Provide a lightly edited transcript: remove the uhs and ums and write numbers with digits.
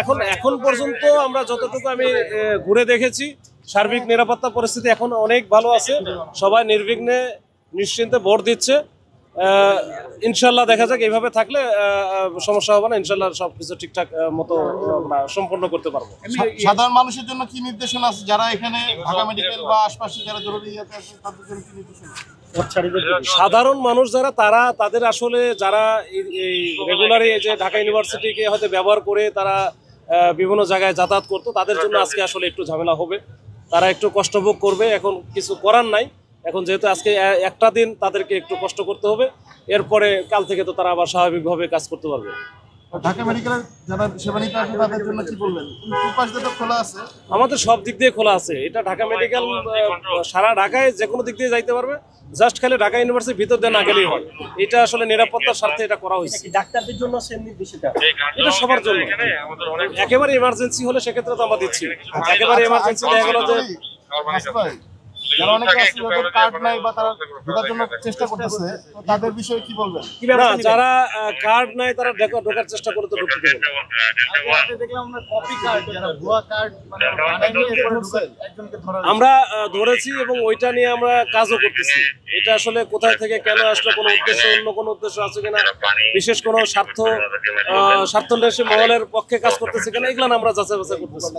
এখন এখন পর্যন্ত আমরা যতটুকু আমি ঘুরে দেখেছি, সার্বিক নিরাপত্তা পরিস্থিতি এখন অনেক ভালো আছে। সবাই নির্বিঘ্নে নিশ্চিন্তে ভোট দিচ্ছে। ইনশাল্লাহ দেখা যাক, এইভাবে থাকলে সমস্যা হবে না। ইনশাল্লাহ সবকিছু ঠিকঠাক মতো আমরা সম্পন্ন করতে পারবো। সাধারণ মানুষের জন্য কি নির্দেশনা আছে, যারা এখানে ঢাকা মেডিকেল বা আশপাশে যারা জরুরি আছে তাদের জন্য কি নির্দেশনা? সাধারণ মানুষ যারা তাদের আসলে যারা এই রেগুলারই যে ঢাকা ইউনিভার্সিটিকে হয়তো ব্যবহার করে তারা বিভিন্ন জায়গায় যাতায়াত করতো, তাদের জন্য আজকে আসলে একটু ঝামেলা হবে, তারা একটু কষ্ট ভোগ করবে। এখন কিছু করার নাই, এখন যেহেতু আজকে একটা দিন তাদেরকে একটু কষ্ট করতে হবে, এরপরে কাল থেকে তো তারা আবার স্বাভাবিকভাবে কাজ করতে পারবে। ঢাকা মেডিকেলের যারা সেবা নিতে আসে তাদের জন্য কি বলবেন? পাশ দিয়ে খোলা আছে, আমাদের সব দিক দিয়ে খোলা আছে। এটা ঢাকা মেডিকেল সারা ঢাকায় যে কোনো দিক দিয়ে যাইতে পারবে, জাস্ট খালি ঢাকা ইউনিভার্সিটির ভিতর দিয়ে না গেলেই হয়। এটা আসলে নিরাপত্তার স্বার্থে এটা করা হয়েছে। ডাক্তারদের জন্য এটা সবার জন্য, একেবারে ইমার্জেন্সি হলে সেক্ষেত্রে তো আমরা দিচ্ছি। একেবারে ইমার্জেন্সি দেখা গেল যে যারা অনেকে কার্ড নাই বা তারা ঢোকার জন্য চেষ্টা করতেছে, তাদের বিষয়ে কি বলবেন? না, যারা কার্ড নাই তারা ঢোকার চেষ্টা করে তো ঢুকতে দেবে। আমরা ধরেছি এবং ওইটা নিয়ে আমরা কাজও করতেছি। এটা আসলে কোথায় থেকে কেন আসলে, কোনো উদ্দেশ্য, অন্য কোনো উদ্দেশ্য আছে কিনা, বিশেষ কোনো স্বার্থন্বেষী মহলের পক্ষে কাজ করতেছে কিনা, এগুলো আমরা যাচাই বাছাই করতেছি।